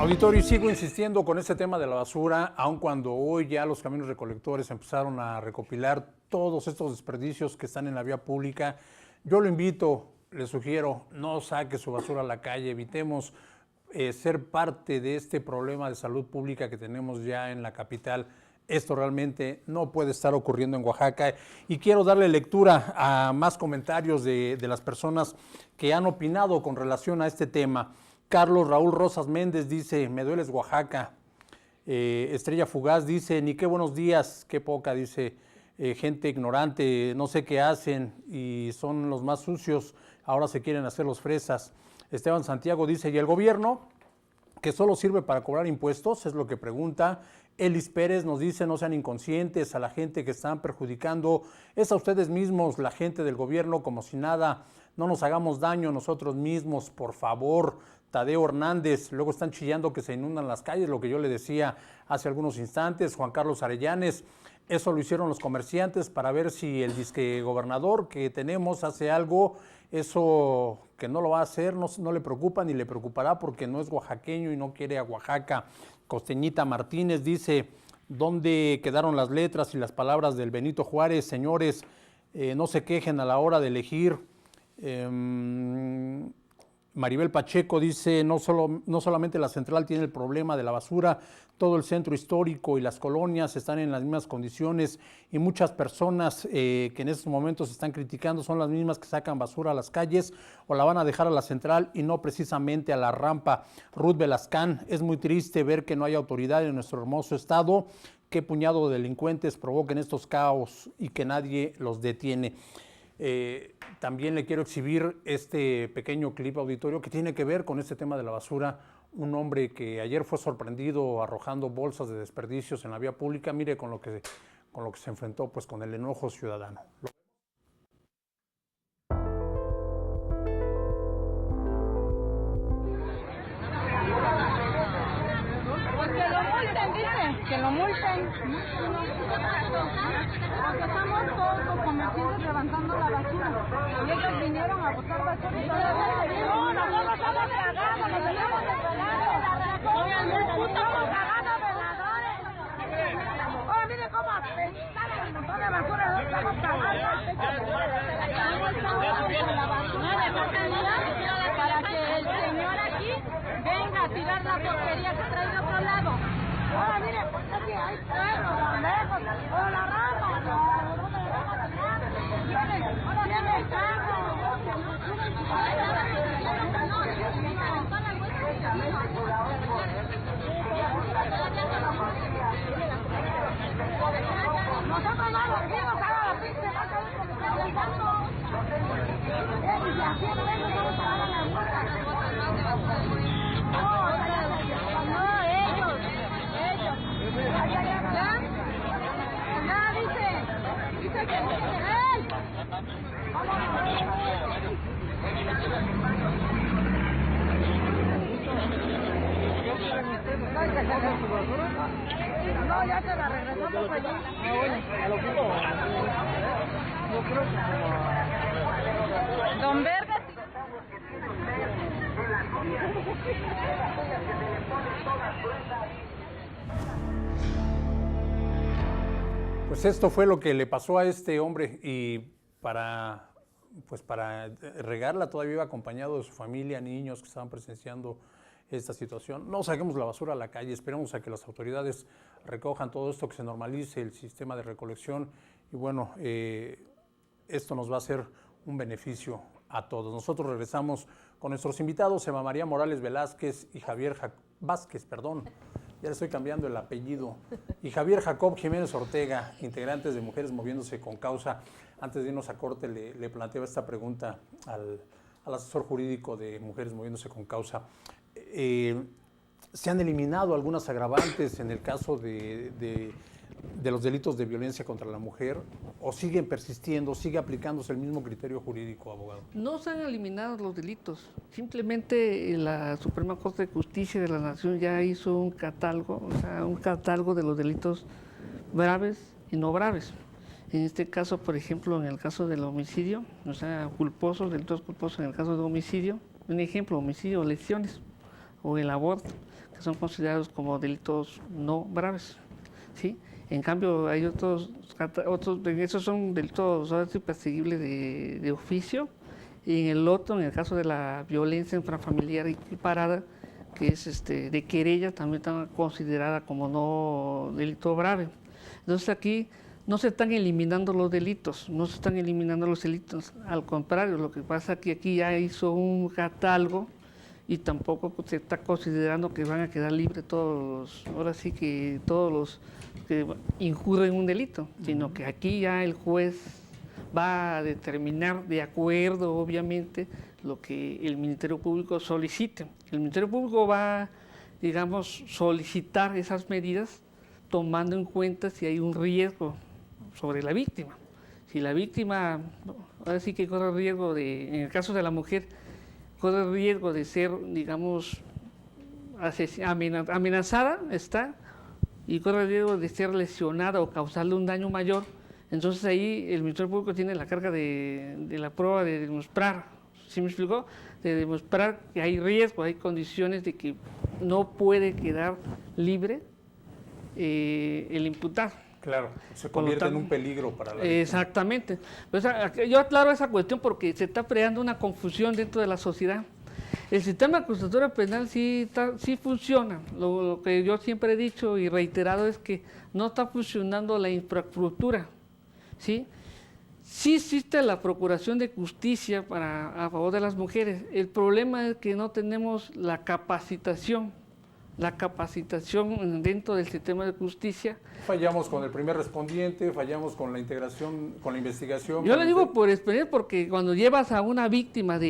Auditorio, y sigo insistiendo con este tema de la basura, aun cuando hoy ya los camiones recolectores empezaron a recopilar todos estos desperdicios que están en la vía pública. Yo lo invito, le sugiero, no saque su basura a la calle, evitemos ser parte de este problema de salud pública que tenemos ya en la capital. Esto realmente no puede estar ocurriendo en Oaxaca, y quiero darle lectura a más comentarios de las personas que han opinado con relación a este tema. Carlos Raúl Rosas Méndez dice: me dueles Oaxaca. Estrella Fugaz dice: ni qué buenos días, qué poca, dice. Gente ignorante, no sé qué hacen y son los más sucios, ahora se quieren hacer los fresas. Esteban Santiago dice: ¿y el gobierno, que solo sirve para cobrar impuestos? Es lo que pregunta. Elis Pérez nos dice: no sean inconscientes, a la gente que están perjudicando es a ustedes mismos, la gente del gobierno, como si nada, no nos hagamos daño nosotros mismos, por favor. Tadeo Hernández: luego están chillando que se inundan las calles, lo que yo le decía hace algunos instantes. Juan Carlos Arellanes: eso lo hicieron los comerciantes para ver si el disque gobernador que tenemos hace algo. Eso que no lo va a hacer, no le preocupa ni le preocupará, porque no es oaxaqueño y no quiere a Oaxaca. Costeñita Martínez dice: ¿dónde quedaron las letras y las palabras del Benito Juárez? Señores, no se quejen a la hora de elegir. Maribel Pacheco dice: no solamente la central tiene el problema de la basura, todo el centro histórico y las colonias están en las mismas condiciones, y muchas personas que en estos momentos están criticando son las mismas que sacan basura a las calles o la van a dejar a la central y no precisamente a la rampa. Ruth Velascán: es muy triste ver que no hay autoridad en nuestro hermoso estado, qué puñado de delincuentes provoquen estos caos y que nadie los detiene. También le quiero exhibir este pequeño clip, auditorio, que tiene que ver con este tema de la basura. Un hombre que ayer fue sorprendido arrojando bolsas de desperdicios en la vía pública. Mire con lo que se enfrentó, pues, con el enojo ciudadano. Que lo multen. Porque estamos todos los comerciantes levantando la basura. Y ellos vinieron a botar basura. No, nosotros estamos cagados, nos estamos desvelando. Oigan, estamos cagados veladores. Ahora mire cómo salen un montón de basura, no estamos cagando. La basura para que el señor aquí venga a tirar la porquería que trae de otro lado. Ahora mire, aquí hay perros, lejos, o la rama, tiene el carro. Nosotros no los vimos, ahora la pista va a caer como que del banco. Y así no vamos a pagar la multa. No, ellos. ¿Ya? Dice que él. No, ya se la regresamos allí. Don Verde. Pues esto fue lo que le pasó a este hombre, y para regarla todavía iba acompañado de su familia, niños que estaban presenciando esta situación. No saquemos la basura a la calle, esperemos a que las autoridades recojan todo esto, que se normalice el sistema de recolección, y bueno, esto nos va a hacer un beneficio a todos. Nosotros regresamos con nuestros invitados, Eva María Morales Velázquez y ya le estoy cambiando el apellido, y Javier Jacob Jiménez Ortega, integrantes de Mujeres Moviéndose con Causa. Antes de irnos a corte, le planteaba esta pregunta al asesor jurídico de Mujeres Moviéndose con Causa. ¿Se han eliminado algunas agravantes en el caso de los delitos de violencia contra la mujer, o siguen persistiendo, sigue aplicándose el mismo criterio jurídico, abogado? No se han eliminado los delitos, simplemente la Suprema Corte de Justicia de la Nación ya hizo un catálogo de los delitos graves y no graves. En este caso, por ejemplo, en el caso del homicidio, delitos culposos en el caso de homicidio, un ejemplo, homicidio o lesiones, o el aborto, que son considerados como delitos no graves, ¿sí? En cambio, hay otros esos son delitos ahora sí perseguibles de oficio, y en el otro, en el caso de la violencia intrafamiliar equiparada, que es de querella, también está considerada como no delito grave. Entonces aquí no se están eliminando los delitos, al contrario, lo que pasa es que aquí ya hizo un catálogo y tampoco se está considerando que van a quedar libres ahora sí que todos los que incurren en un delito, sino que aquí ya el juez va a determinar de acuerdo, obviamente, lo que el Ministerio Público solicite. El Ministerio Público va, digamos, solicitar esas medidas tomando en cuenta si hay un riesgo sobre la víctima. Si la víctima, ahora sí que corre riesgo en el caso de la mujer, corre riesgo de ser, digamos, amenazada, y corre riesgo de ser lesionada o causarle un daño mayor. Entonces ahí el Ministerio Público tiene la carga de la prueba de demostrar, ¿sí me explicó? De demostrar que hay riesgo, hay condiciones de que no puede quedar libre el imputado. Claro, se convierte en un peligro para la víctima. Exactamente. Pues, yo aclaro esa cuestión porque se está creando una confusión dentro de la sociedad. El sistema acusatorio penal sí funciona. Lo que yo siempre he dicho y reiterado es que no está funcionando la infraestructura, ¿sí? Sí existe la procuración de justicia a favor de las mujeres. El problema es que no tenemos la capacitación dentro del sistema de justicia. Fallamos con el primer respondiente, fallamos con la integración, con la investigación. Yo le digo por experiencia, porque cuando llevas a una víctima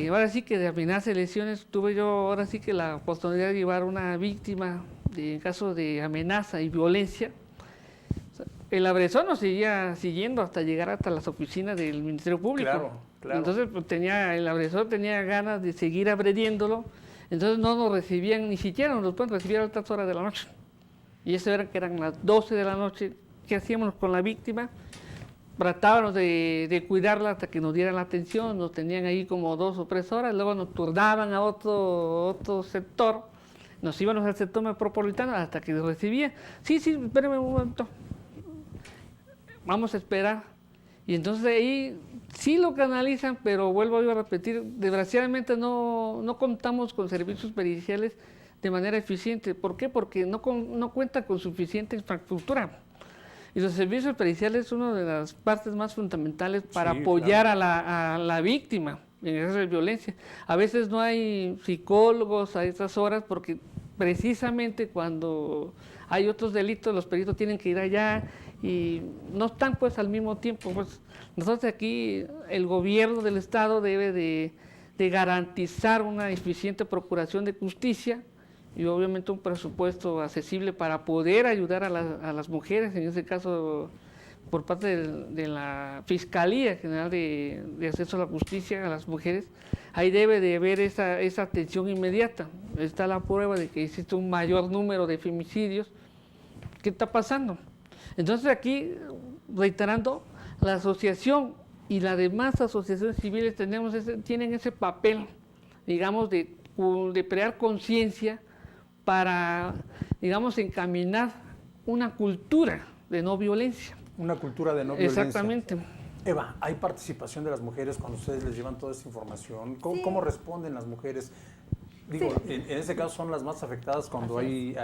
ahora sí que de amenazas y lesiones, tuve yo ahora sí que la oportunidad de llevar a una víctima en caso de amenaza y violencia. El agresor nos seguía siguiendo hasta llegar hasta las oficinas del Ministerio Público. Claro. Entonces pues, el agresor tenía ganas de seguir agrediéndolo, entonces no nos recibían, ni siquiera nos pueden recibir a altas horas de la noche. Y eso era que eran las 12 de la noche. ¿Qué hacíamos con la víctima? Tratábamos de cuidarla hasta que nos dieran la atención, nos tenían ahí como 2 o 3 horas, luego nos turnaban a otro sector, nos íbamos al sector metropolitano hasta que recibía. Sí, espérame un momento. Vamos a esperar. Y entonces ahí sí lo canalizan, pero vuelvo a repetir, desgraciadamente no contamos con servicios periciales de manera eficiente. ¿Por qué? Porque no cuenta con suficiente infraestructura. Y los servicios periciales es una de las partes más fundamentales para apoyar a la víctima en caso de violencia. A veces no hay psicólogos a estas horas porque precisamente cuando hay otros delitos los peritos tienen que ir allá y no están pues al mismo tiempo. Pues nosotros aquí el gobierno del estado debe de garantizar una eficiente procuración de justicia y obviamente un presupuesto accesible para poder ayudar a las mujeres, en este caso por parte de la Fiscalía General de Acceso a la Justicia a las mujeres. Ahí debe de haber esa atención inmediata. Está la prueba de que existe un mayor número de femicidios. ¿Qué está pasando? Entonces aquí, reiterando, la asociación y las demás asociaciones civiles tienen ese papel, digamos, de crear conciencia para, digamos, encaminar una cultura de no violencia. Una cultura de no violencia. Exactamente. Eva, ¿hay participación de las mujeres cuando ustedes les llevan toda esta información? ¿Cómo responden las mujeres? Digo, en ese caso son las más afectadas cuando hay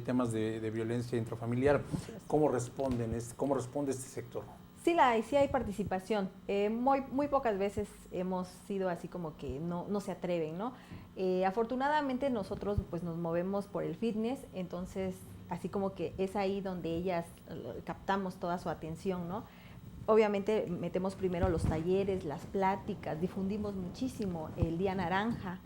temas de violencia intrafamiliar. ¿Cómo responde este sector? Sí hay participación. Muy pocas veces hemos sido así como que no se atreven, ¿no? Afortunadamente nosotros pues nos movemos por el fitness, entonces así como que es ahí donde ellas captamos toda su atención, ¿no? Obviamente metemos primero los talleres, las pláticas, difundimos muchísimo el Día Naranja,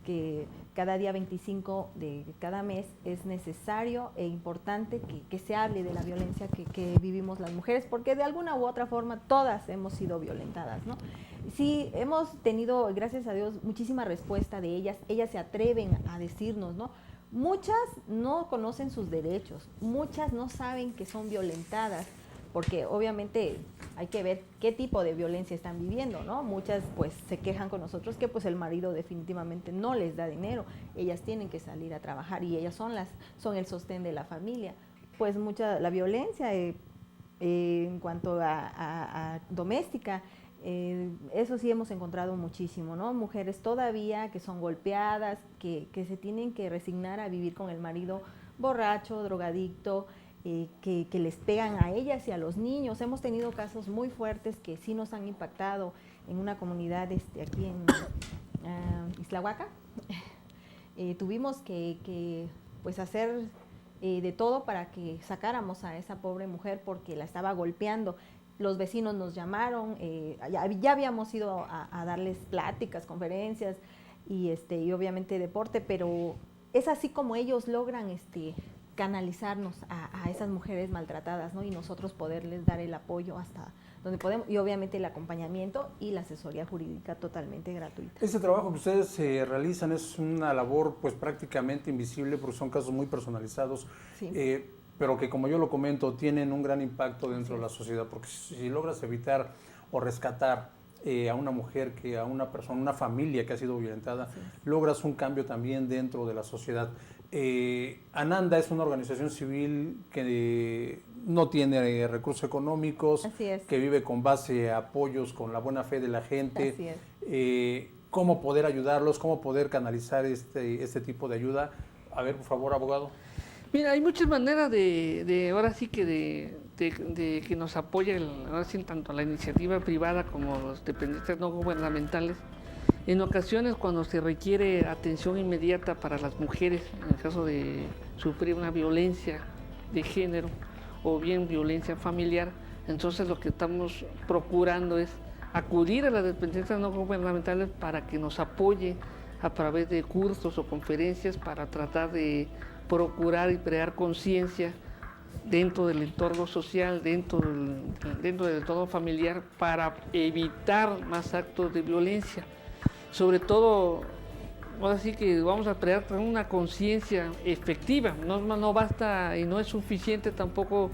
que cada día 25 de cada mes es necesario e importante que se hable de la violencia que vivimos las mujeres, porque de alguna u otra forma todas hemos sido violentadas, ¿no? Sí, hemos tenido, gracias a Dios, muchísima respuesta de ellas se atreven a decirnos, ¿no? Muchas no conocen sus derechos, muchas no saben que son violentadas, porque obviamente hay que ver qué tipo de violencia están viviendo, ¿no? Muchas pues se quejan con nosotros que pues el marido definitivamente no les da dinero, ellas tienen que salir a trabajar y ellas son el sostén de la familia. Pues la violencia en cuanto a doméstica, eso sí hemos encontrado muchísimo, ¿no? Mujeres todavía que son golpeadas, que se tienen que resignar a vivir con el marido borracho, drogadicto, que les pegan a ellas y a los niños. Hemos tenido casos muy fuertes que sí nos han impactado en una comunidad aquí en Islahuaca. Tuvimos que pues hacer de todo para que sacáramos a esa pobre mujer porque la estaba golpeando. Los vecinos nos llamaron, ya habíamos ido a darles pláticas, conferencias y obviamente deporte, pero es así como ellos logran canalizarnos a esas mujeres maltratadas, ¿no? Y nosotros poderles dar el apoyo hasta donde podemos y obviamente el acompañamiento y la asesoría jurídica totalmente gratuita. Este trabajo que ustedes realizan es una labor pues prácticamente invisible porque son casos muy personalizados, Sí. pero que como yo lo comento tienen un gran impacto dentro de la sociedad, porque si logras evitar o rescatar a una mujer, a una persona, una familia que ha sido violentada, sí, logras un cambio también dentro de la sociedad. Ananda es una organización civil que no tiene recursos económicos, que vive con base a apoyos, con la buena fe de la gente. Así es. ¿Cómo poder ayudarlos? ¿Cómo poder canalizar este tipo de ayuda? A ver, por favor, abogado. Mira, hay muchas maneras ahora sí que de que nos apoye, ahora sí, tanto la iniciativa privada como los dependientes no gubernamentales. En ocasiones cuando se requiere atención inmediata para las mujeres, en el caso de sufrir una violencia de género o bien violencia familiar, entonces lo que estamos procurando es acudir a las dependencias no gubernamentales para que nos apoye a través de cursos o conferencias para tratar de procurar y crear conciencia dentro del entorno social, dentro del entorno familiar, para evitar más actos de violencia. Sobre todo, ahora sí que vamos a crear una conciencia efectiva, no basta y no es suficiente tampoco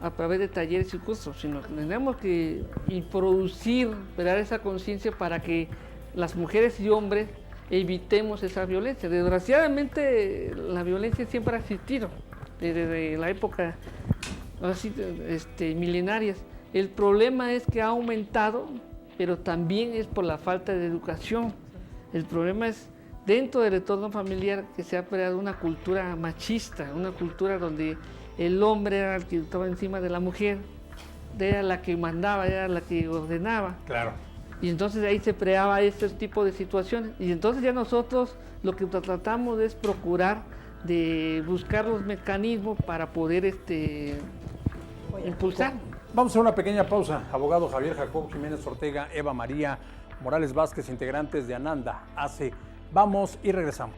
a través de talleres y cursos, sino que tenemos que introducir, crear esa conciencia para que las mujeres y hombres evitemos esa violencia. Desgraciadamente la violencia siempre ha existido, desde la época así, milenarias. El problema es que ha aumentado, pero también es por la falta de educación. El problema es dentro del entorno familiar que se ha creado una cultura machista, una cultura donde el hombre era el que estaba encima de la mujer, era la que mandaba, era la que ordenaba. Claro. Y entonces ahí se creaba este tipo de situaciones. Y entonces ya nosotros lo que tratamos es procurar de buscar los mecanismos para poder impulsar. Vamos a hacer una pequeña pausa. Abogado Javier Jacob Jiménez Ortega, Eva María Morales Vázquez, integrantes de Ananda, ACE. Vamos y regresamos.